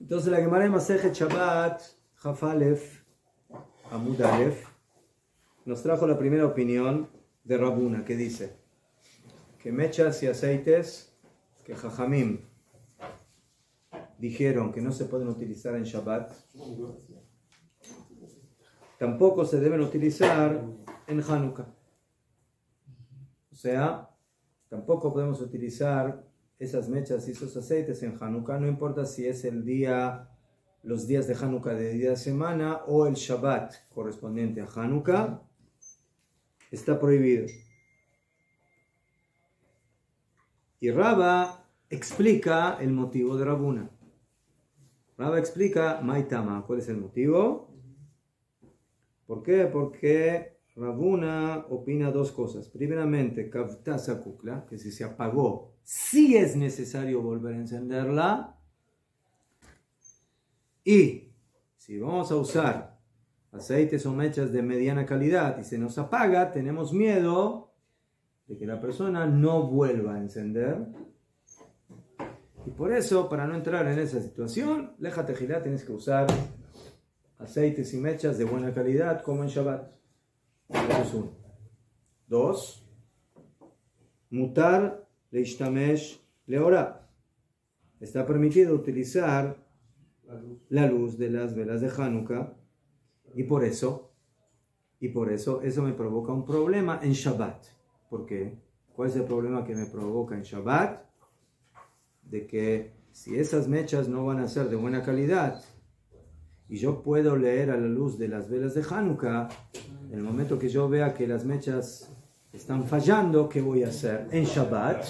Entonces la Gemara de Masejet Shabbat, Chaf Alef, Amud Alef, nos trajo la primera opinión de Rabuna, que dice que mechas y aceites que Jajamim dijeron que no se pueden utilizar en Shabbat, tampoco se deben utilizar en Hanukkah. O sea, tampoco podemos utilizar esas mechas y esos aceites en Hanukkah, no importa si es el día, los días de Hanukkah de día de semana o el Shabbat correspondiente a Hanukkah, está prohibido. Y Raba explica el motivo de Rabuna. Raba explica Maitama, ¿cuál es el motivo? ¿Por qué? Porque Rabuna opina dos cosas. Primeramente, Kavta Sakukla, que si se apagó, sí es necesario volver a encenderla. Y si vamos a usar aceites o mechas de mediana calidad y se nos apaga, tenemos miedo de que la persona no vuelva a encender. Y por eso, para no entrar en esa situación, Leja Tejilá tienes que usar aceites y mechas de buena calidad como en Shabbat. Eso es uno. Dos, mutar leishtamesh leorá. Está permitido utilizar la luz de las velas de Hanukkah y por eso eso me provoca un problema en Shabbat. ¿Por qué? ¿Cuál es el problema que me provoca en Shabbat? De que si esas mechas no van a ser de buena calidad y yo puedo leer a la luz de las velas de Hanukkah, en el momento que yo vea que las mechas están fallando, ¿qué voy a hacer? En Shabbat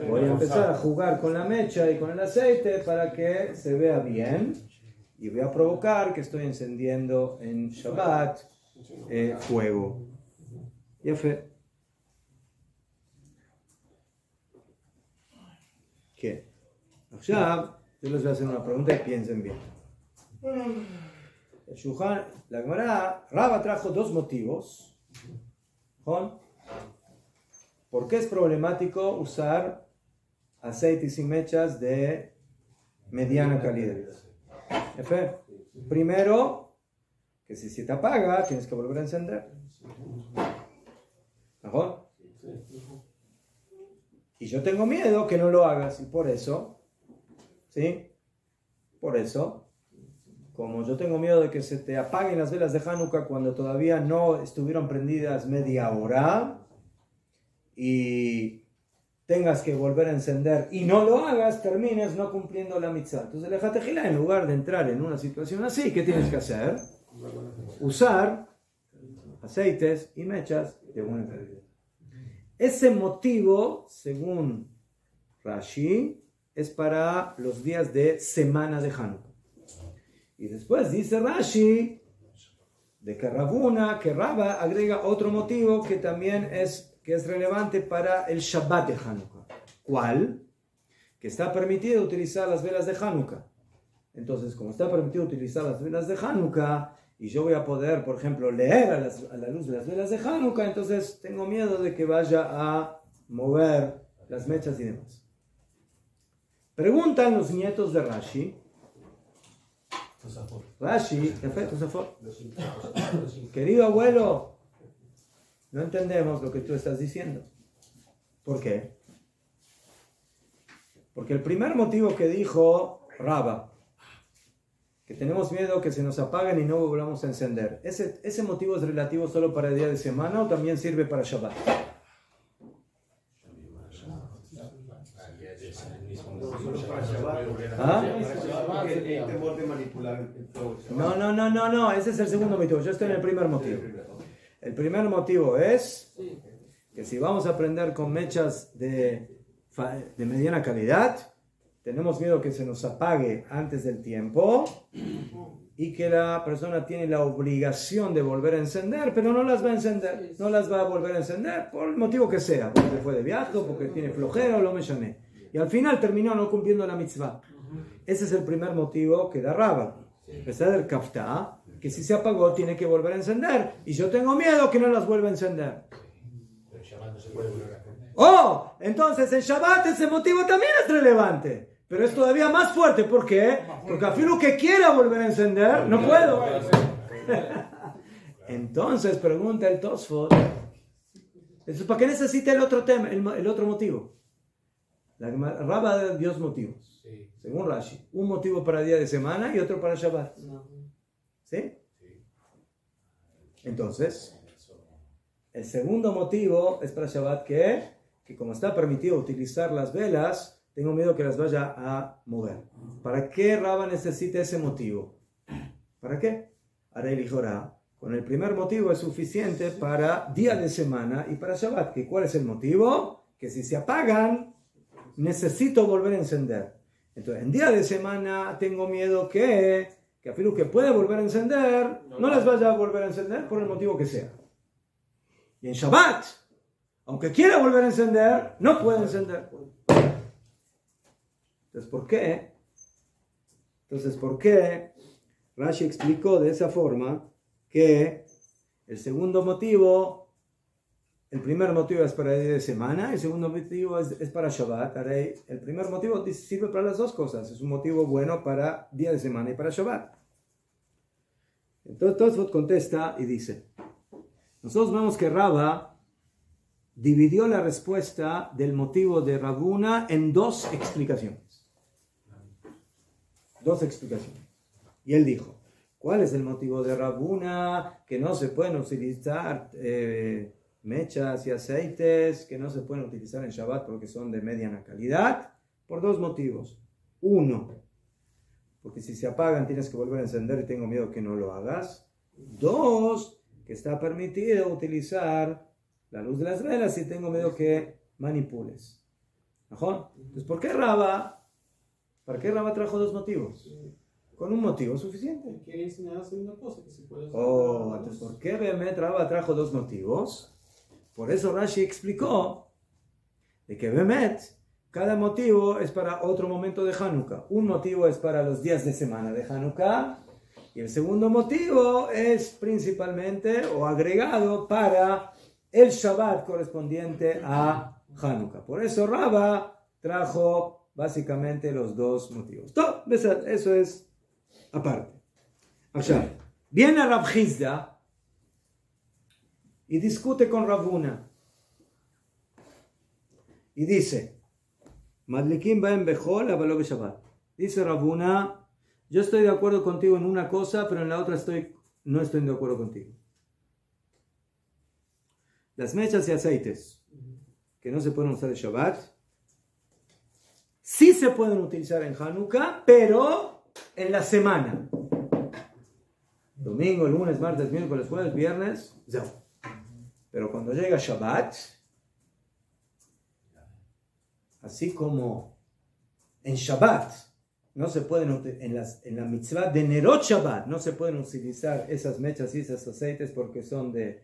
voy a empezar a jugar con la mecha y con el aceite para que se vea bien y voy a provocar que estoy encendiendo en Shabbat fuego. Ya fue. ¿Qué? Ahora yo les voy a hacer una pregunta y piensen bien. El Shulchan, la Gemara, Raba trajo dos motivos. ¿Por qué es problemático usar aceites y mechas de mediana calidad? Primero, que si se te apaga, tienes que volver a encender. ¿Mejor? Y yo tengo miedo que no lo hagas, y por eso, ¿sí? Por eso, como yo tengo miedo de que se te apaguen las velas de Hanukkah cuando todavía no estuvieron prendidas media hora, y tengas que volver a encender y no lo hagas, termines no cumpliendo la mitzvah. Entonces, el Leja Tejilá, en lugar de entrar en una situación así, ¿qué tienes que hacer? Usar aceites y mechas de buena calidad. Ese motivo, según Rashi, es para los días de semana de Hanukkah. Y después dice Rashi de que Raba agrega otro motivo que también es relevante para el Shabbat de Hanukkah. ¿Cuál? Que está permitido utilizar las velas de Hanukkah. Entonces, como está permitido utilizar las velas de Hanukkah, y yo voy a poder, por ejemplo, leer a la luz de las velas de Hanukkah, entonces tengo miedo de que vaya a mover las mechas y demás. Preguntan los nietos de Rashi. Rashi, querido abuelo, no entendemos lo que tú estás diciendo. ¿Por qué? Porque el primer motivo que dijo Raba, que tenemos miedo que se nos apaguen y no volvamos a encender, ¿ese motivo es relativo solo para el día de semana o también sirve para Shabbat? ¿Ah? No, ese es el segundo motivo. Yo estoy en el primer motivo. El primer motivo es que si vamos a aprender con mechas de mediana calidad, tenemos miedo que se nos apague antes del tiempo y que la persona tiene la obligación de volver a encender, pero no las va a encender, no las va a volver a encender por el motivo que sea, porque fue de viaje, porque tiene flojera o lo me llamé. Y al final terminó no cumpliendo la mitzvah. Ese es el primer motivo que da Raba. Está del Kafta, que si se apagó tiene que volver a encender. Y yo tengo miedo que no las vuelva a encender. Entonces en Shabbat ese motivo también es relevante. Pero es todavía más fuerte. ¿Por qué? Porque afirmo que quiera volver a encender, no puedo. Entonces pregunta el Tosfot, ¿para qué necesita el otro tema, el otro motivo? La Raba dio dos motivos, sí. Según Rashi. Un motivo para día de semana y otro para Shabbat. No. ¿Sí? Entonces, el segundo motivo es para Shabbat, que como está permitido utilizar las velas, tengo miedo que las vaya a mover. ¿Para qué Raba necesita ese motivo? ¿Para qué? Haré el Jorá. Con el primer motivo es suficiente para día de semana y para Shabbat. ¿Y cuál es el motivo? Que si se apagan, necesito volver a encender. Entonces, en día de semana tengo miedo que afirmo que puede volver a encender, no las vaya a volver a encender por el motivo que sea. Y en Shabbat, aunque quiera volver a encender, no puede encender. Entonces, ¿por qué Rashi explicó de esa forma que el segundo motivo, el primer motivo es para el día de semana, el segundo motivo es para Shabbat? El primer motivo sirve para las dos cosas, es un motivo bueno para día de semana y para Shabbat. Entonces Tosfot contesta y dice, nosotros vemos que Raba dividió la respuesta del motivo de Rabuna en dos explicaciones. Y él dijo, ¿cuál es el motivo de Rabuna? Que no se pueden utilizar mechas y aceites, que no se pueden utilizar en Shabbat porque son de mediana calidad, por dos motivos. Uno, porque si se apagan tienes que volver a encender y tengo miedo que no lo hagas. Dos, que está permitido utilizar la luz de las velas y tengo miedo que manipules. ¿Ajá? Entonces, ¿para qué Raba trajo dos motivos? Con un motivo suficiente. Quiere enseñar a hacer una cosa que se puede hacer. Entonces, ¿por qué Raba trajo dos motivos? Por eso Rashi explicó de que cada motivo es para otro momento de Hanukkah. Un motivo es para los días de semana de Hanukkah y el segundo motivo es principalmente o agregado para el Shabbat correspondiente a Hanukkah. Por eso Raba trajo básicamente los dos motivos. Eso es aparte. Ahora, viene Rab Hizda y discute con Rabuna y dice, Madlikim baem bechol avalo b'Shabbat. Dice Rabuna, yo estoy de acuerdo contigo en una cosa, pero en la otra no estoy de acuerdo contigo. Las mechas y aceites que no se pueden usar en Shabbat, sí se pueden utilizar en Hanukkah, pero en la semana. Domingo, lunes, martes, miércoles, jueves, viernes, ya. Pero cuando llega Shabbat, así como en Shabbat no se pueden, en la mitzvah de Nerot Shabbat no se pueden utilizar esas mechas y esos aceites porque son de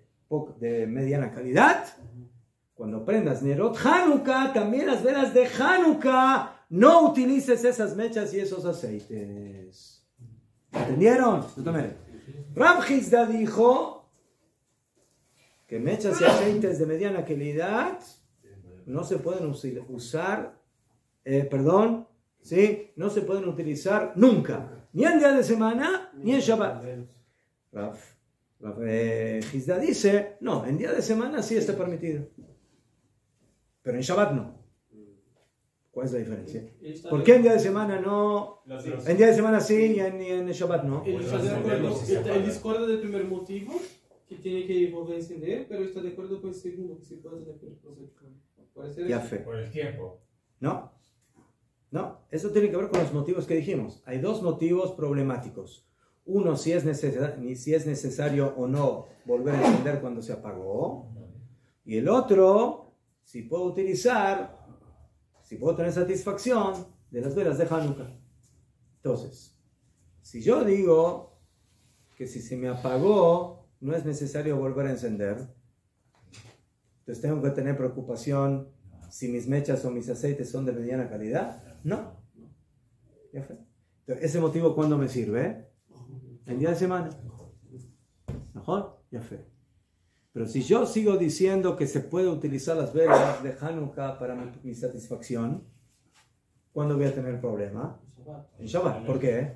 mediana calidad. Cuando prendas Nerot Hanukkah, también las velas de Hanukkah, no utilices esas mechas y esos aceites. ¿Entendieron? Rab Hizda dijo que mechas y aceites de mediana calidad no se pueden usar, no se pueden utilizar nunca, ni en día de semana, ni en Shabbat. Rab Hizda dice, no, en día de semana sí está permitido, pero en Shabbat no. ¿Cuál es la diferencia? ¿Por qué en día de semana no? En día de semana sí y en Shabbat no. Él discorda del primer motivo, que tiene que volver a encender, pero está de acuerdo con el segundo, que se puede hacer. Ya fe. Por el tiempo. No, eso tiene que ver con los motivos que dijimos. Hay dos motivos problemáticos. Uno, si es necesario o no volver a encender cuando se apagó. Y el otro, si puedo tener satisfacción de las velas de Hanukkah. Entonces, si yo digo que si se me apagó no es necesario volver a encender, entonces tengo que tener preocupación si mis mechas o mis aceites son de mediana calidad. No. ¿Ya fue? Entonces, ese motivo, ¿cuándo me sirve? En día de semana. ¿Mejor? Ya fue. Pero si yo sigo diciendo que se puede utilizar las velas de Hanukkah para mi satisfacción, ¿Cuándo voy a tener problema? En Shabbat. ¿Por qué?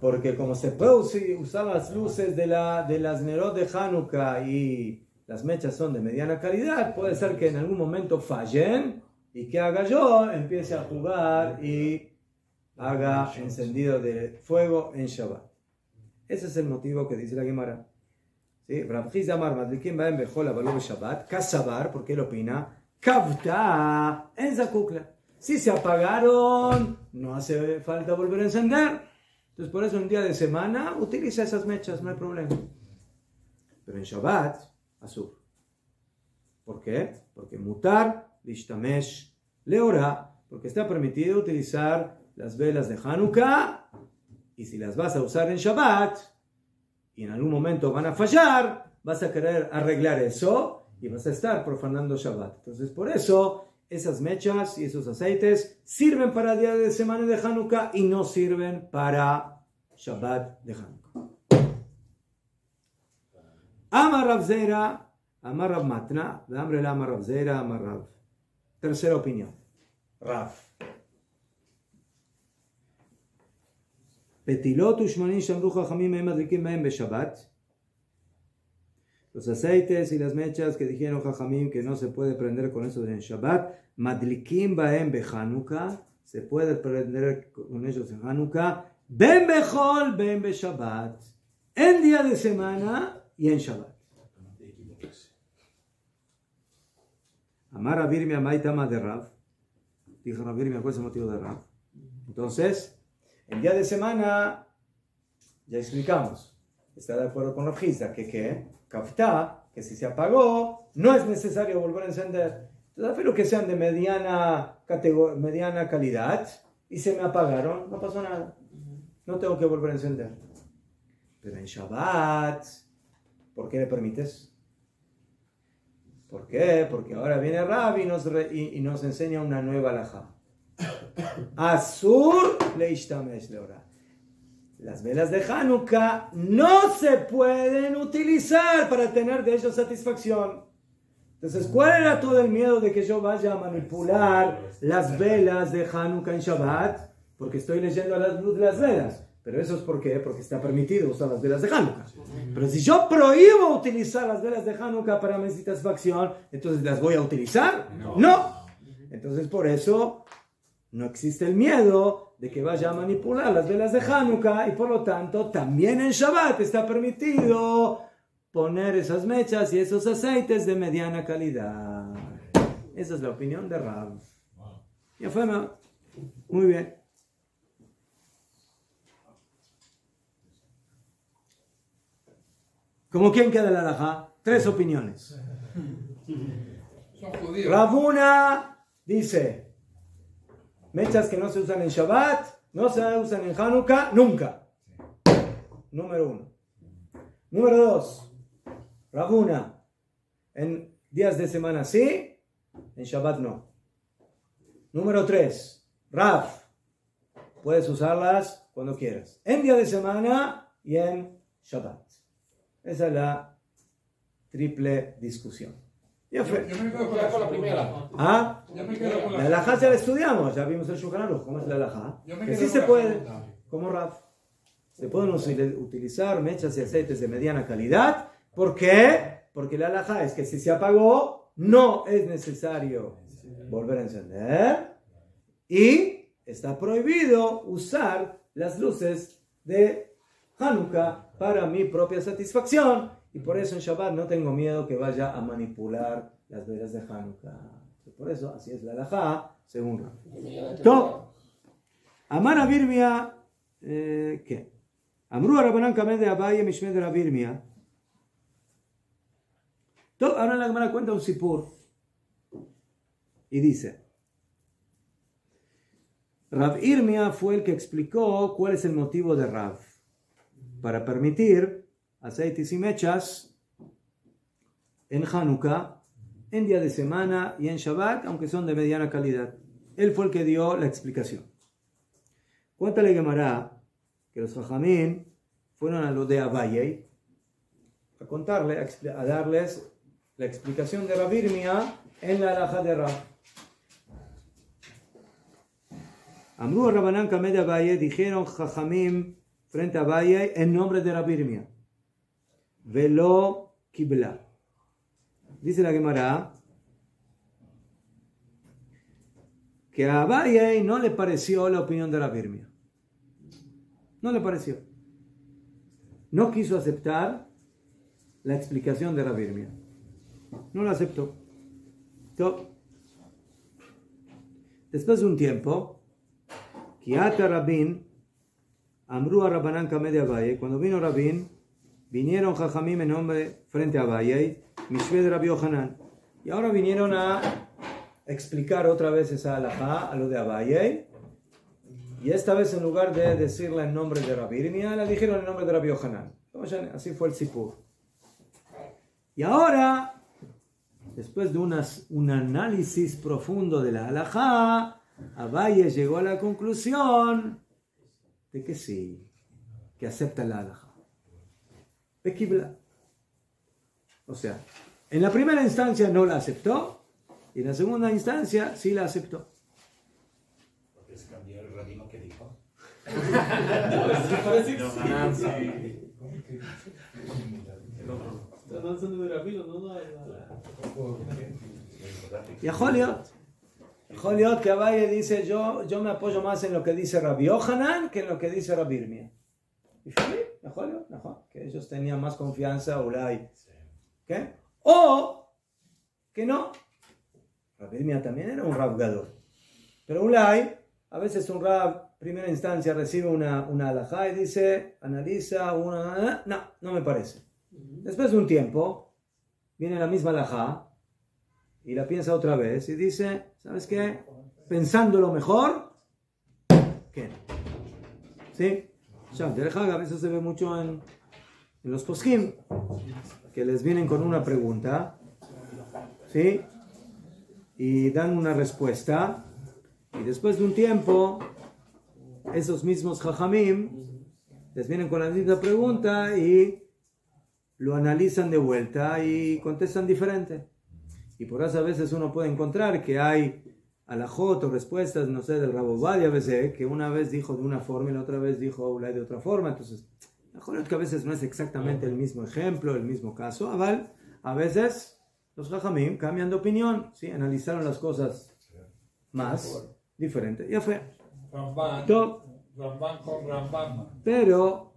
Porque como se puede usar las luces de las Nerot de Hanukkah y las mechas son de mediana calidad, puede ser que en algún momento fallen y que haga yo, empiece a jugar y haga encendido de fuego en Shabbat. Ese es el motivo que dice la Gemara. ¿Sí? Rav Chiz Amar Madlikim Baem Bechol Avalú Shabbat, Kasabar, porque él opina, Kavta en Zakukla. Si se apagaron, no hace falta volver a encender. Entonces, por eso un día de semana utiliza esas mechas, no hay problema. Pero en Shabbat, azul. ¿Por qué? Porque mutar, lishtamesh, leora, porque está permitido utilizar las velas de Hanukkah, y si las vas a usar en Shabbat, y en algún momento van a fallar, vas a querer arreglar eso, y vas a estar profanando Shabbat. Entonces, por eso, esas mechas y esos aceites sirven para el día de semana de Hanukkah y no sirven para Shabbat de Hanukkah. Amar Rav Zera, Amar Rav Matna, Amar Rav Zera, Amar Rav. Tercera opinión. Rav. Petilot ushmanin shamru chachamim mehem madlikim mehem beshabbat. Los aceites y las mechas que dijeron Jajamim que no se puede prender con eso en Shabbat, Madlikim Baem Behanukkah, se puede prender con ellos en Hanukkah, Ben Bechol, Ben Beshabbat, en día de semana y en Shabbat. Amar Rabbi Irmia Maitama de Rav, dijo Rabbi Irmia, ¿cuál es el motivo de Rav? Entonces, en día de semana, ya explicamos, está de acuerdo con Rav Chiza, que Kafta, que si se apagó, no es necesario volver a encender. Entonces, pero que sean de mediana calidad y se me apagaron, no pasó nada. No tengo que volver a encender. Pero en Shabbat, ¿por qué le permites? ¿Por qué? Porque ahora viene Rabbi y nos enseña una nueva halajá. Asur leishtamesh leora. Las velas de Hanukkah no se pueden utilizar para tener de ellos satisfacción. Entonces, ¿cuál era todo el miedo de que yo vaya a manipular las velas de Hanukkah en Shabbat? Porque estoy leyendo a la luz de las velas. Pero eso es ¿por qué? Porque está permitido usar las velas de Hanukkah. Pero si yo prohíbo utilizar las velas de Hanukkah para mi satisfacción, entonces ¿las voy a utilizar? No. Entonces, por eso no existe el miedo de que vaya a manipular las velas de Hanukkah y por lo tanto también en Shabbat está permitido poner esas mechas y esos aceites de mediana calidad. Esa es la opinión de Rav. Ya fue, muy bien. ¿Cómo quién queda la halajá? Tres opiniones. Ravuna dice: mechas que no se usan en Shabbat, no se usan en Hanukkah, nunca. Número uno. Número dos. Ravuna, en días de semana sí, en Shabbat no. Número tres. Rav, puedes usarlas cuando quieras. En día de semana y en Shabbat. Esa es la triple discusión. Yo me quedo con la primera. ¿Ah? Yo me quedo con la halajá ya la estudiamos, ya vimos el Shulchan Aruch. ¿Cómo es la halajá? Que sí se puede, como Rav, se pueden utilizar mechas y aceites de mediana calidad. ¿Por qué? Porque la halajá es que si se apagó, no es necesario volver a encender. Y está prohibido usar las luces de Hanukkah para mi propia satisfacción. Y por eso en Shabbat no tengo miedo que vaya a manipular las velas de Hanukkah. Por eso, así es la halajá, según Rav. Top. Amar Abirmia, ¿qué? Amru Arabanan Kamed de Abaye Mishmed de Abirmia. Top, ahora la Gemara cuenta un sipur. Y dice: Rav Irmia fue el que explicó cuál es el motivo de Rav para permitir aceites y mechas en Hanukkah, en día de semana y en Shabbat, aunque son de mediana calidad. Él fue el que dio la explicación. Cuéntale Gemara que los Jajamín fueron a lo de Abaye a contarle, a darles la explicación de Rabbi Irmia en la halajá de Rab. Amru Rabanán Kamed Abaye, dijeron Jajamim frente a Abaye en nombre de Rabbi Irmia. Velo Kibla. Dice la Gemara que a Abaye no le pareció la opinión de Rabbi Irmia. No le pareció. No quiso aceptar la explicación de Rabbi Irmia. No la aceptó. Después de un tiempo, Kiata Rabin, Amru a Rabanán Kamed Abaye, cuando vino Rabin, vinieron Jajamim en nombre frente a Abaye, Mishve de Rabbi Yohanan. Y ahora vinieron a explicar otra vez esa halajá a lo de Abaye. Y esta vez en lugar de decirla en nombre de Rabbi Irmia, la dijeron en nombre de Rabbi Yohanan. Así fue el sipur. Y ahora, después de un análisis profundo de la halajá, Abaye llegó a la conclusión de que sí, que acepta la halajá. O sea, en la primera instancia no la aceptó, y en la segunda instancia sí la aceptó. Porque se cambió el rabino que dijo. Y Joliot que Abaye dice, yo me apoyo más en lo que dice Rabbi Yohanan que en lo que dice Rabbi Irmia. Y que ellos tenían más confianza, Ulay. ¿Qué? O que no. Rabbi Irmia también era un Rab Gadol. Pero Ulay, a veces un Rab, primera instancia, recibe una halajá y dice, analiza, no me parece. Después de un tiempo, viene la misma halajá y la piensa otra vez y dice, ¿sabes qué? Pensándolo mejor, ¿qué? ¿Sí? Ya, a veces se ve mucho en los poskim, que les vienen con una pregunta, ¿sí? Y dan una respuesta, y después de un tiempo, esos mismos jajamim les vienen con la misma pregunta y lo analizan de vuelta y contestan diferente. Y por eso a veces uno puede encontrar que hay alajot o respuestas, no sé, del Rab Ovadia a veces, que una vez dijo de una forma y la otra vez dijo de otra forma. Entonces, mejor es que a veces no es exactamente el mismo ejemplo, el mismo caso. A veces los jajamim cambian de opinión, ¿sí? Analizaron las cosas más diferentes. Ya fue. Pero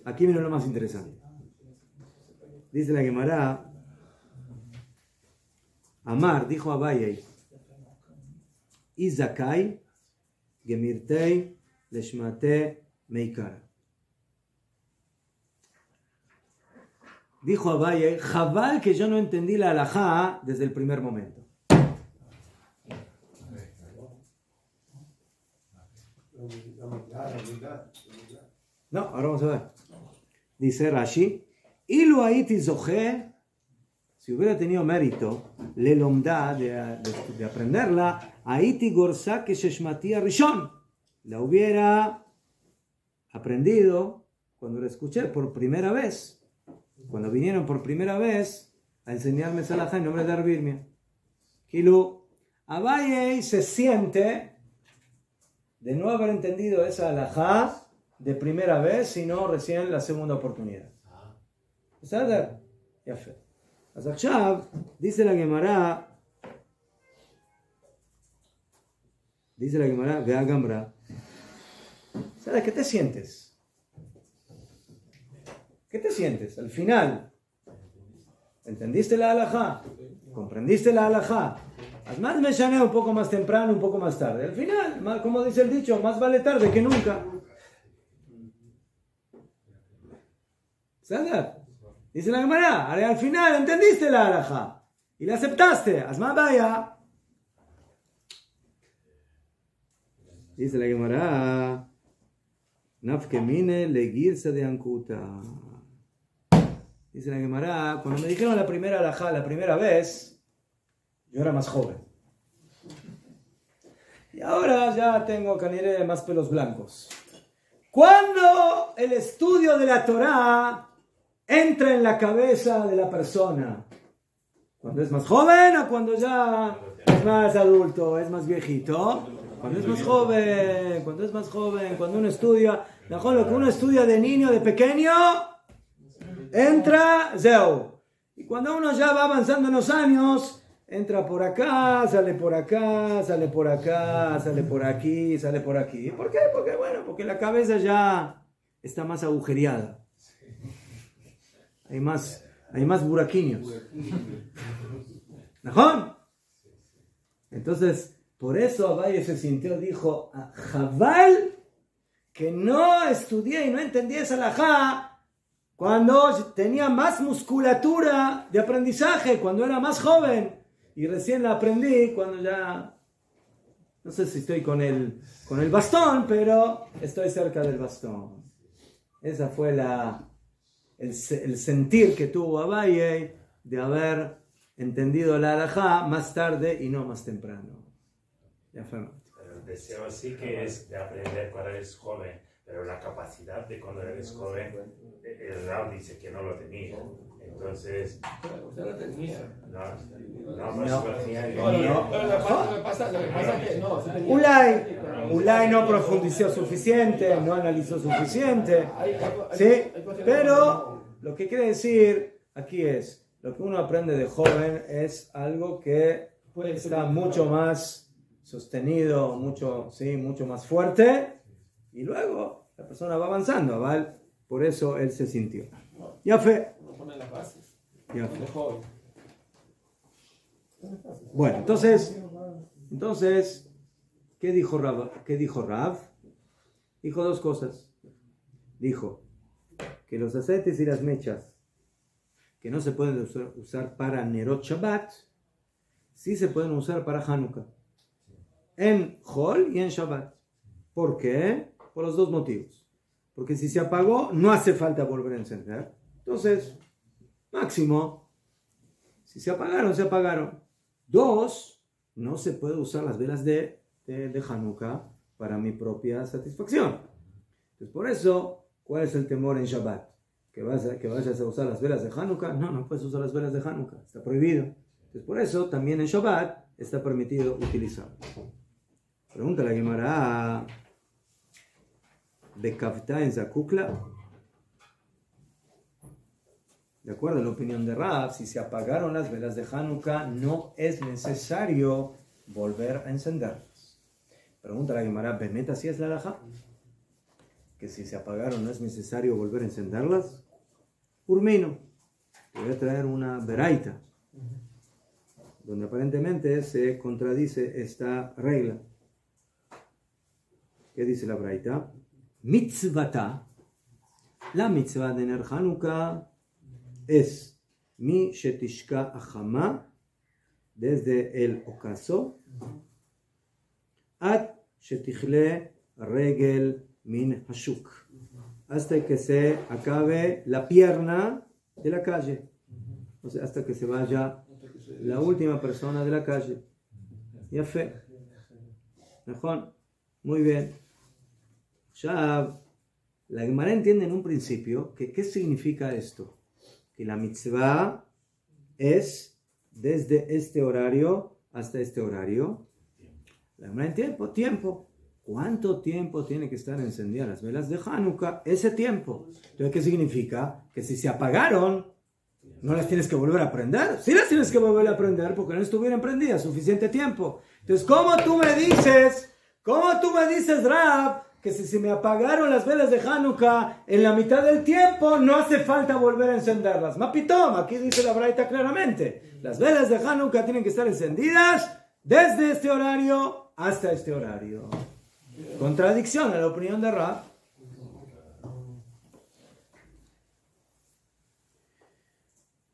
aquí viene lo más interesante. Dice la Gemara, Amar, dijo Abaye, Izakai, Gemirtei, Leshmate, Meikara. Dijo Abaye, Jabal que yo no entendí la halajá desde el primer momento. No, ahora vamos a ver. Dice Rashi, Ilu Haiti Zohe, si hubiera tenido mérito, le lomda de aprenderla, Haiti Gorsa que Sheshmatia Rishon, la hubiera aprendido cuando la escuché por primera vez, cuando vinieron por primera vez a enseñarme esa halajá en nombre de Rabbi Irmia. Ilu Abaye se siente de no haber entendido esa halajá de primera vez, sino recién la segunda oportunidad. ¿Sabes? Ya fue. Hasta עכשיו, dice la Gemara, vea Gambra, ¿sabes qué te sientes? ¿Qué te sientes? Al final, ¿entendiste la halajá? ¿Comprendiste la halajá? Además me llané un poco más temprano, un poco más tarde. Al final, como dice el dicho, más vale tarde que nunca. ¿Sabes? Dice la Gemara, al final entendiste la halajá y la aceptaste. Asma vaya. Dice la Gemara, Nafkemine le girsa de Ankuta. Dice la Gemara, cuando me dijeron la primera halajá la primera vez, yo era más joven. Y ahora ya tengo caniré más pelos blancos. Cuando el estudio de la Torá entra en la cabeza de la persona ¿Cuando es más joven o cuando ya es más adulto, es más viejito? Cuando es más joven, cuando uno estudia, mejor lo que uno estudia de niño, de pequeño, entra, zeu. Y cuando uno ya va avanzando en los años, entra por acá, sale por acá, sale por acá, sale por aquí, sale por aquí. ¿Por qué? Porque la cabeza ya está más agujereada. Hay más buraquiños. ¿No? Entonces, por eso Abaye se sintió, dijo, Jabal, que no estudié y no entendí esa halajá cuando tenía más musculatura de aprendizaje, cuando era más joven. Y recién la aprendí cuando ya, no sé si estoy con el bastón, pero estoy cerca del bastón. Esa fue el sentir que tuvo Abaye de haber entendido la halajá más tarde y no más temprano. Ya fue. El deseo sí que es de aprender cuando eres joven, pero la capacidad de cuando eres joven, el Rab dice que no lo tenía. Entonces, usted lo tenía. Ulay no profundizó suficiente, no analizó suficiente. ¿Sí? Pero lo que quiere decir aquí es, lo que uno aprende de joven es algo que está mucho más sostenido, mucho más fuerte, y luego la persona va avanzando, ¿vale? Por eso él se sintió. Ya fue. Ya fue. Bueno, entonces, ¿qué dijo Rav? Dijo dos cosas. Dijo que los aceites y las mechas que no se pueden usar para Nerot Shabbat, sí se pueden usar para Hanukkah. En Hol y en Shabbat. ¿Por qué? Por los dos motivos. Porque si se apagó, no hace falta volver a encender. Entonces, máximo, si se apagaron, se apagaron. Dos, no se puede usar las velas de Hanukkah para mi propia satisfacción. Entonces, por eso, ¿cuál es el temor en Shabbat? ¿Que vayas a usar las velas de Hanukkah? No puedes usar las velas de Hanukkah. Está prohibido. Entonces, por eso, también en Shabbat está permitido utilizar. Pregunta la Gemara, ¿Bekavta en Zakukla? De acuerdo a la opinión de Rav, si se apagaron las velas de Hanukkah, no es necesario volver a encenderlas. Pregunta la Gemara, ¿Bemet así es la halajá? Que si se apagaron no es necesario volver a encenderlas. Urmino, te voy a traer una beraita, donde aparentemente se contradice esta regla. ¿Qué dice la beraita? Mitzvata, la mitzvah de Ner Hanukkah es mi shetishka achama, desde el ocaso, ad shetichle regel min hashuk, hasta que se acabe la pierna de la calle, o sea, hasta que se vaya la última persona de la calle. Ya fe. Mejor. Muy bien. Ya la Gemara entiende en un principio que ¿qué significa esto? Que la mitzvah es desde este horario hasta este horario. La Gemara entiende tiempo. ¿Cuánto tiempo tiene que estar encendidas las velas de Hanukkah? Ese tiempo. Entonces, ¿qué significa? Que si se apagaron, no las tienes que volver a prender. Sí las tienes que volver a prender porque no estuvieron prendidas suficiente tiempo. Entonces, ¿cómo tú me dices, Rab, que si se me apagaron las velas de Hanukkah en la mitad del tiempo, no hace falta volver a encenderlas? Mapitom, aquí dice la braita claramente. Las velas de Hanukkah tienen que estar encendidas desde este horario hasta este horario. Contradicción a la opinión de Rab.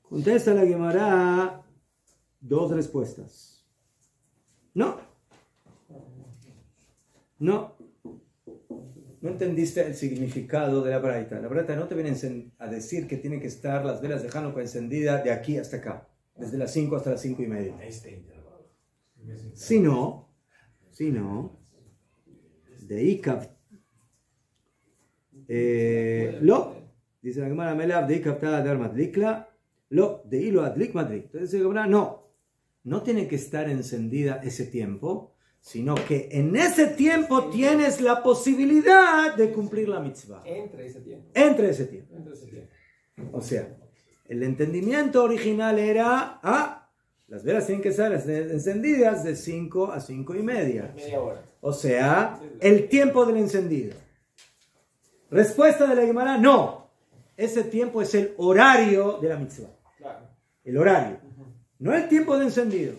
Contesta la Gemara dos respuestas. No entendiste el significado de la braita. La braita no te viene a decir que tienen que estar las velas de Hanukkah encendidas de aquí hasta acá, desde las 5 hasta las 5:30. Si no, de Ikav, dice la Gemara Melav, de Ikav Tada Dermat Likla, Lo de hilo adlik madrik. Entonces dice Gemara, no tiene que estar encendida ese tiempo, sino que en ese tiempo tienes la posibilidad de cumplir la mitzvah. Entre ese tiempo. Entre ese tiempo. O sea, el entendimiento original era, las velas tienen que estar encendidas de 5 a 5 y media. Media hora. O sea, el tiempo del encendido. Respuesta de la Gemara, no. Ese tiempo es el horario de la mitzvah. Claro. El horario. No el tiempo de encendido.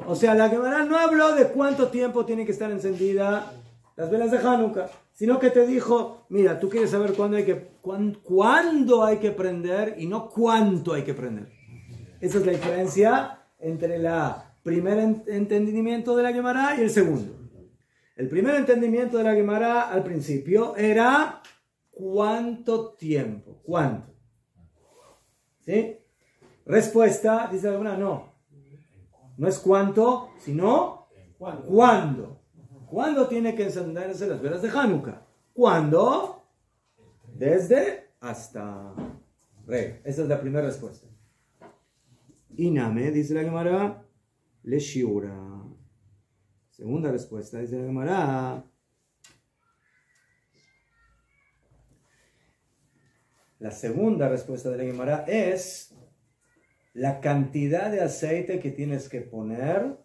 O sea, la Gemara no habló de cuánto tiempo tiene que estar encendida las velas de Hanukkah, sino que te dijo, mira, tú quieres saber cuándo hay que prender y no cuánto hay que prender. Esa es la diferencia entre el primer entendimiento de la Gemara y el segundo. El primer entendimiento de la Gemara al principio era ¿cuánto tiempo? ¿Cuánto? ¿Sí? Respuesta, dice la Gemara, no es cuánto, sino ¿cuándo? ¿Cuándo tiene que encenderse las velas de Hanukkah? ¿Cuándo? Desde hasta. Esa es la primera respuesta. Iname, dice la Gemara, le shiura. Segunda respuesta, dice la Gemara. La segunda respuesta de la Gemara es la cantidad de aceite que tienes que poner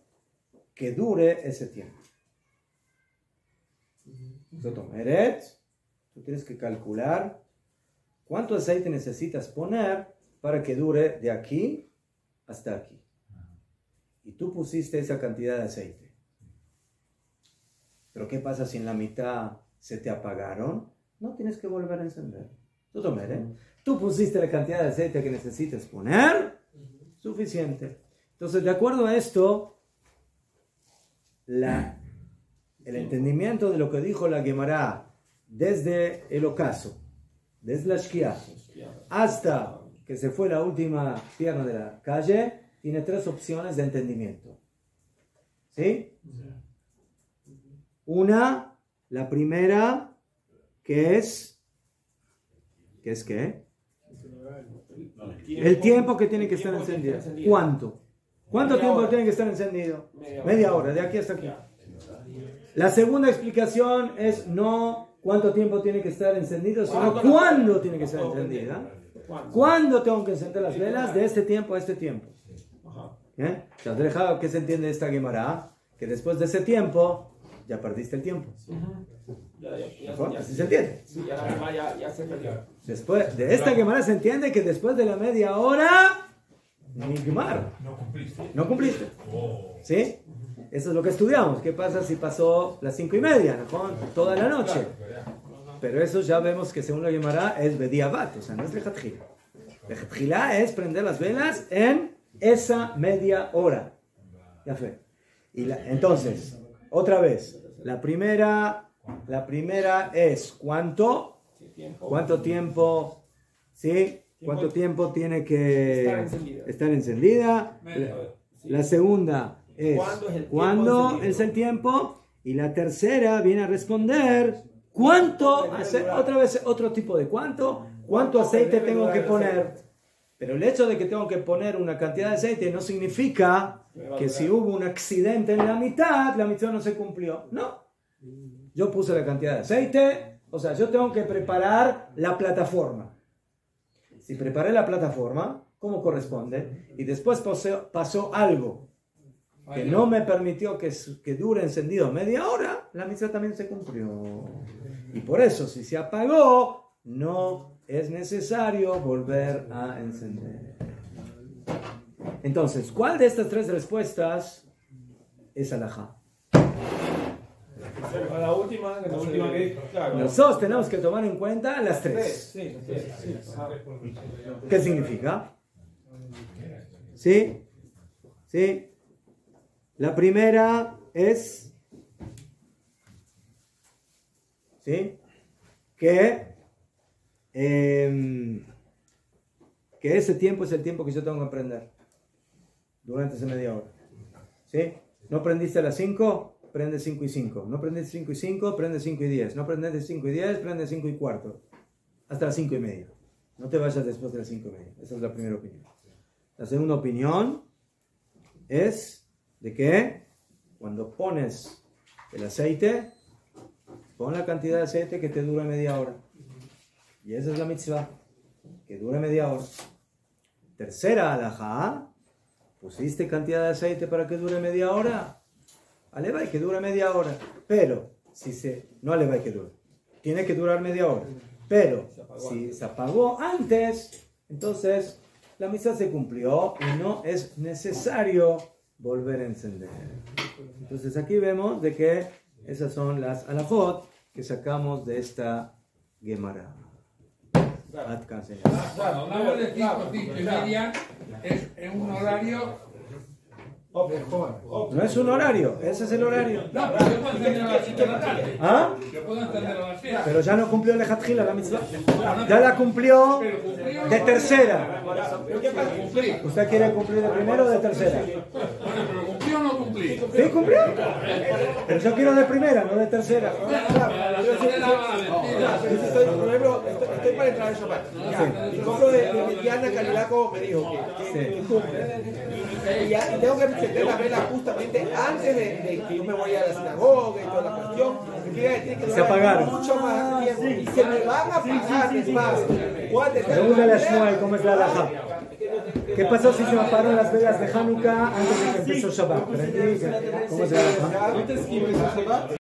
que dure ese tiempo. Tú tienes que calcular cuánto aceite necesitas poner para que dure de aquí hasta aquí. Y tú pusiste esa cantidad de aceite. Pero ¿qué pasa si en la mitad se te apagaron? No tienes que volver a encender. Tú pusiste la cantidad de aceite que necesitas poner, suficiente. Entonces, de acuerdo a esto, el entendimiento de lo que dijo la Gemara desde el ocaso, desde la Shkia, hasta que se fue la última pierna de la calle, tiene 3 opciones de entendimiento. ¿Sí? Una, la primera, que es ¿qué? El tiempo que tiene que estar encendido. ¿Cuánto? ¿Cuánto tiempo tiene que estar encendido? Media hora, de aquí hasta aquí. La segunda explicación es no cuánto tiempo tiene que estar encendido, sino cuándo tiene que estar encendida. ¿Cuándo tengo que encender las velas? De este tiempo a este tiempo. ¿Qué se entiende de esta Gemara? Que después de ese tiempo ya perdiste el tiempo. ¿Así se entiende? Después de esta Gemara se entiende que después de la media hora no cumpliste. ¿Sí? Eso es lo que estudiamos. ¿Qué pasa si pasó las 5 y media? ¿No? Toda la noche. Pero eso ya vemos que según la Gemara es bediabat, o sea, no es lejatjila. Lejatjila es prender las velas en esa media hora. Ya fue. Entonces, otra vez, la primera es ¿cuánto tiempo? ¿Sí? ¿Cuánto tiempo tiene que estar encendida? La segunda es ¿cuándo es el tiempo? Y la tercera viene a responder ¿cuánto? Otra vez otro tipo de ¿cuánto aceite tengo que poner? Pero el hecho de que tengo que poner una cantidad de aceite no significa que si hubo un accidente en la mitad no se cumplió. No. Yo puse la cantidad de aceite, o sea, yo tengo que preparar la plataforma. Si preparé la plataforma, como corresponde, y después pasó algo que no me permitió que dure encendido media hora, la mitzvah también se cumplió. Y por eso, si se apagó, no es necesario volver a encender. Entonces, ¿cuál de estas 3 respuestas es alajá? La última que, claro. Nosotros tenemos que tomar en cuenta las 3. Sí. ¿Qué significa? ¿Sí? ¿Sí? La primera es ¿sí? Que ese tiempo es el tiempo que yo tengo que aprender durante esa media hora. ¿Sí? ¿No aprendiste a las 5? Prende 5 y 5. No prendiste 5 y 5, prende 5 y 10. No prendiste 5 y 10, prende 5 y cuarto. Hasta las 5 y media. No te vayas después de las 5 y media. Esa es la primera opinión. La segunda opinión es de que cuando pones el aceite, pon la cantidad de aceite que te dure media hora. Y esa es la mitzvah, que dure media hora. Tercera halajá, pusiste cantidad de aceite para que dure media hora. Alevay que dure media hora. Pero, no alevay que dure. Tiene que durar media hora. Pero, si se apagó antes, entonces la mitzvah se cumplió y no es necesario volver a encender. Entonces aquí vemos de que esas son las halajot que sacamos de esta Gemara. Cuando hablamos de 5:30 es un horario. No es un horario, ese es el horario. No, pero yo puedo encender a las 7 de la tarde. ¿Ah? Yo puedo encender a las 7. Pero ya no cumplió el Ejatjila, la mitzvah. Ya la cumplió de tercera. ¿Usted quiere cumplir de primero o de tercera? Bueno, pero ¿cumplí o no cumplí? Sí, cumplió. Pero yo quiero de primera, no de tercera. Estoy para entrar al Shabbat. Y compro de mediana calidad como me dijo. Y tengo que encender la vela justamente antes de que yo me vaya a la sinagoga y toda la cuestión. Tiene que Se apagaron. mucho más tiempo. Y se me van a apagar, es más. Pregúntale a Shmuel cómo es la halajá. ¿Qué pasó si se apagaron las velas de Hanukkah antes de que empezó Shabbat? ¿Cómo es la halajá? Antes que empezó Shabbat.